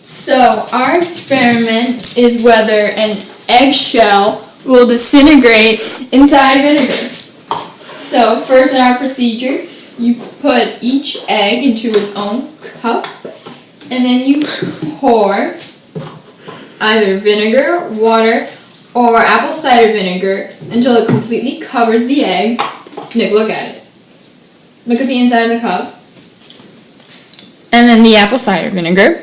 So our experiment is whether an eggshell will disintegrate inside vinegar. So first in our procedure, you put each egg into its own cup, and then you pour either vinegar, water, or apple cider vinegar until it completely covers the egg. Nick, look at it. Look at the inside of the cup. And then the apple cider vinegar.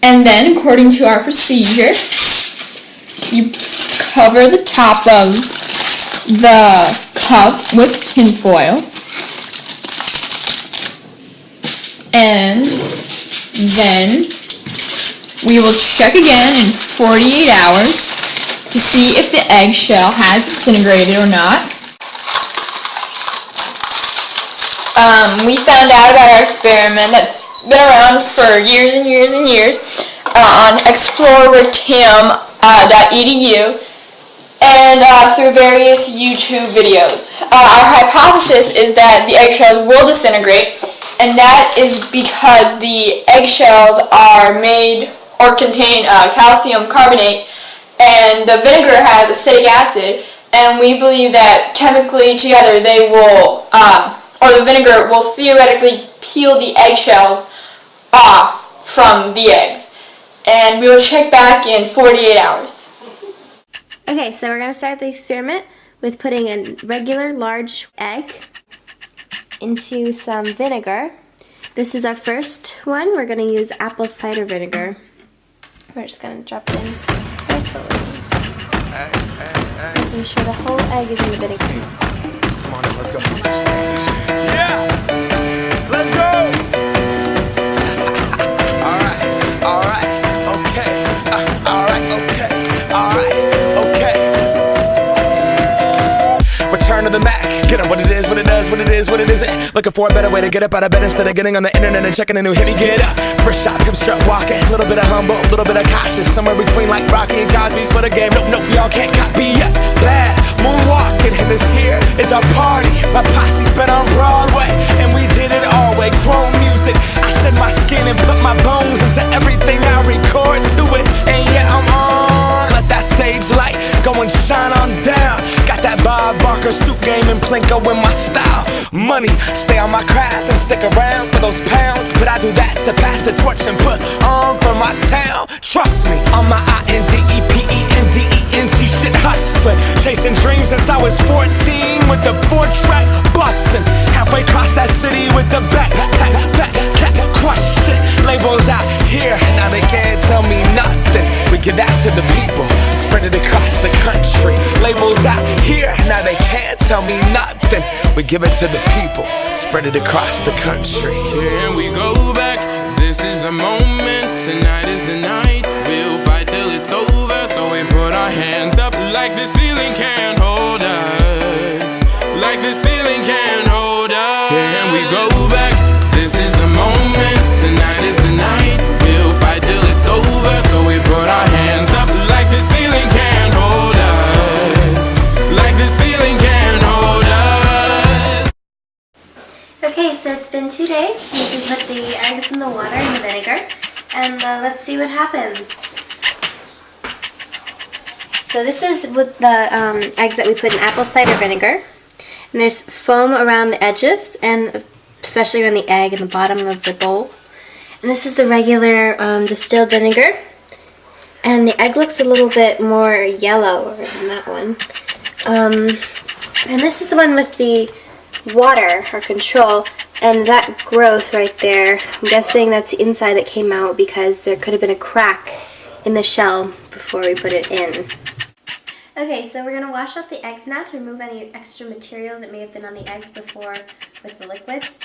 And then, according to our procedure, you cover the top of the cup with tin foil. And then we will check again in 48 hours to see if the eggshell has disintegrated or not. We found out about our experiment that's been around for years and years and years on exploretim.edu and through various YouTube videos. Our hypothesis is that the eggshells will disintegrate, and that is because the eggshells are made or contain calcium carbonate, and the vinegar has acetic acid, and we believe that chemically together they will, or the vinegar will theoretically peel the eggshells off from the eggs. And we will check back in 48 hours. Okay, so we're going to start the experiment with putting a regular large egg into some vinegar. This is our first one. We're going to use apple cider vinegar. We're just going to drop it in carefully. Making sure the whole egg is in the vinegar. Come on, let's go. Yeah! Let's go! Alright, okay. Return to the Mac. Get up what it is, what it does, what it is, what it isn't. Looking for a better way to get up out of bed instead of getting on the internet and checking a new hit. Me get up. First shot, come strut walking. Little bit of humble, little bit of cautious. Somewhere between like Rocky and Cosby's for the game. Nope, y'all can't copy yet. Bad moonwalking, and this here is our party. My posse's been on Broadway, and we did it all way. Chrome music. I shed my skin and put my bones into everything I record to it. And yeah, I'm on. Let that stage light go and shine on down. Got that Bob Barker suit game and Plinko in my style. Money, stay on my craft and stick around for those pounds. But I do that to pass the torch and put on for my town. Trust me, on my INDEPENDENT shit hustling. Chasing dreams since I was 14 with the 4-track bustin'. Halfway across that city with the back crush shit. Labels out here, now they can't tell me nothing. We give that to the people, spread it across the country. Labels out here, now they can't tell me nothing. We give it to the people, spread it across the country. Here we go back, this is the moment. Tonight is the night, we'll fight till it's over. So we put our hands up like the ceiling can't hold us. Like the ceiling can't hold us. Here we go back, this is the moment. Tonight is the night, we'll fight till it's over. So we put our hands up like the ceiling can't hold us. Like the ceiling can't hold us. Okay, so it's been 2 days since we put the eggs in the water and the vinegar, and let's see what happens. So this is with the eggs that we put in apple cider vinegar, and there's foam around the edges, and especially around the egg and the bottom of the bowl. And this is the regular distilled vinegar, and the egg looks a little bit more yellow than that one. And this is the one with the water, or control, and that growth right there, I'm guessing that's the inside that came out because there could have been a crack in the shell before we put it in. Okay, so we're going to wash out the eggs now to remove any extra material that may have been on the eggs before with the liquids.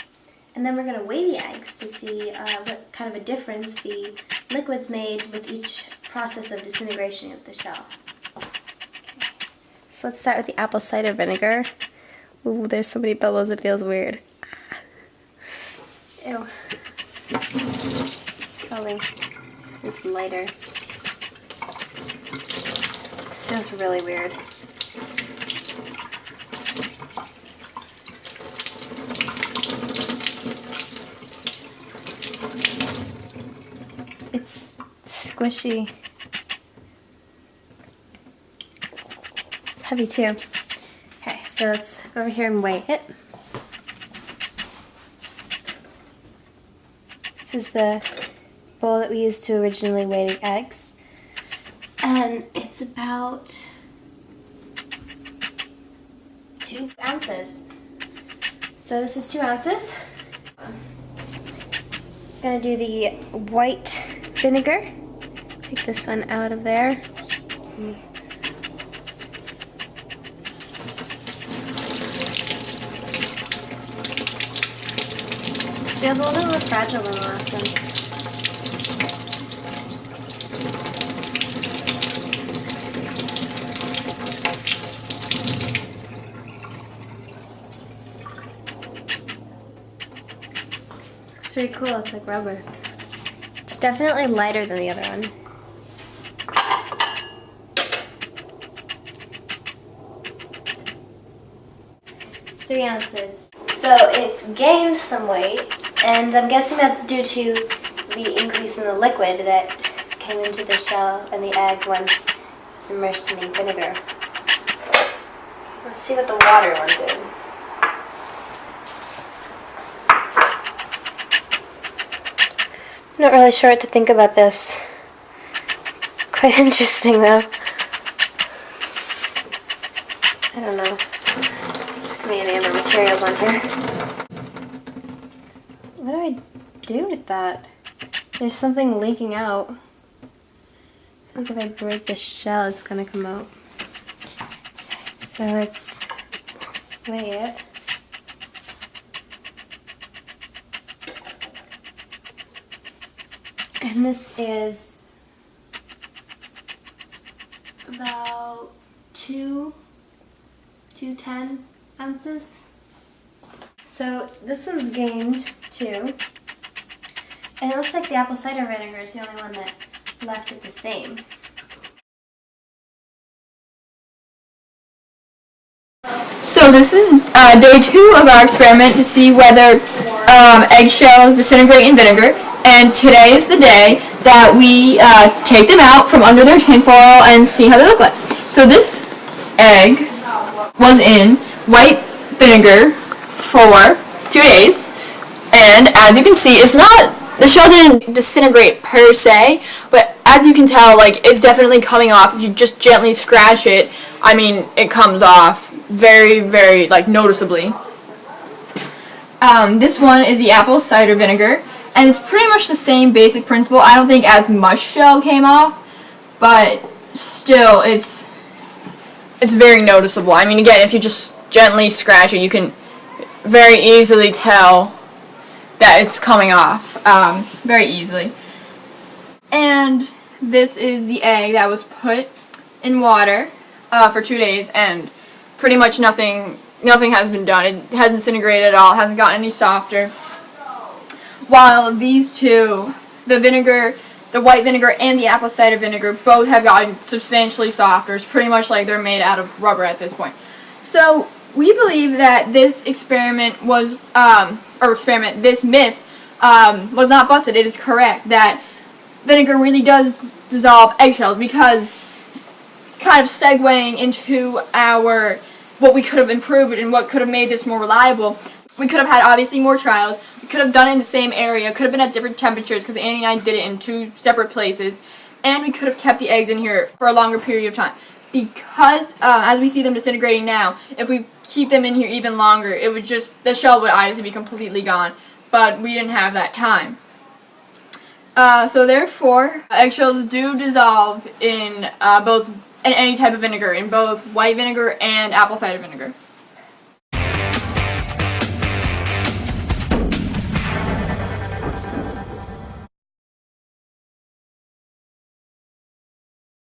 And then we're going to weigh the eggs to see what kind of a difference the liquids made with each process of disintegration of the shell. So let's start with the apple cider vinegar. Ooh, there's so many bubbles, it feels weird. Ew. Color is lighter. This feels really weird. squishy. It's heavy too. Okay, so let's go over here and weigh it. This is the bowl that we used to originally weigh the eggs. And it's about 2 ounces. So this is 2 ounces. Just gonna do the white vinegar. Take this one out of there. This feels a little more fragile than the last one. It's pretty cool, it's like rubber. It's definitely lighter than the other one. It's 3 ounces. So it's gained some weight, and I'm guessing that's due to the increase in the liquid that came into the shell and the egg once it's immersed in the vinegar. Let's see what the water one did. I'm not really sure what to think about this. It's quite interesting though. I don't know. There's gonna be any other materials on here. What do I do with that? There's something leaking out. I think if I break the shell, it's gonna come out. So let's weigh it. And this is about 210 ounces. So this one's gained too. And it looks like the apple cider vinegar is the only one that left it the same. So this is day 2 of our experiment to see whether eggshells disintegrate in vinegar. And today is the day that we take them out from under their tinfoil and see how they look like. So this egg was in white vinegar for 2 days, and as you can see, the shell didn't disintegrate per se, but as you can tell, like, it's definitely coming off. If you just gently scratch it, I mean, it comes off very, very, like, noticeably. This one is the apple cider vinegar. And it's pretty much the same basic principle. I don't think as much shell came off, but still, it's very noticeable. I mean, again, if you just gently scratch it, you can very easily tell that it's coming off very easily. And this is the egg that was put in water for 2 days, and pretty much nothing has been done. It hasn't disintegrated at all. It hasn't gotten any softer. While these two, the white vinegar and the apple cider vinegar, both have gotten substantially softer. It's pretty much like they're made out of rubber at this point. So we believe that this experiment was, this myth was not busted. It is correct that vinegar really does dissolve eggshells, because kind of segueing into what we could have improved and what could have made this more reliable. We could have had, obviously, more trials. We could have done it in the same area. Could have been at different temperatures, because Annie and I did it in 2 separate places. And we could have kept the eggs in here for a longer period of time. Because, as we see them disintegrating now, if we keep them in here even longer, the shell would obviously be completely gone. But we didn't have that time. So therefore, eggshells do dissolve in any type of vinegar, in both white vinegar and apple cider vinegar.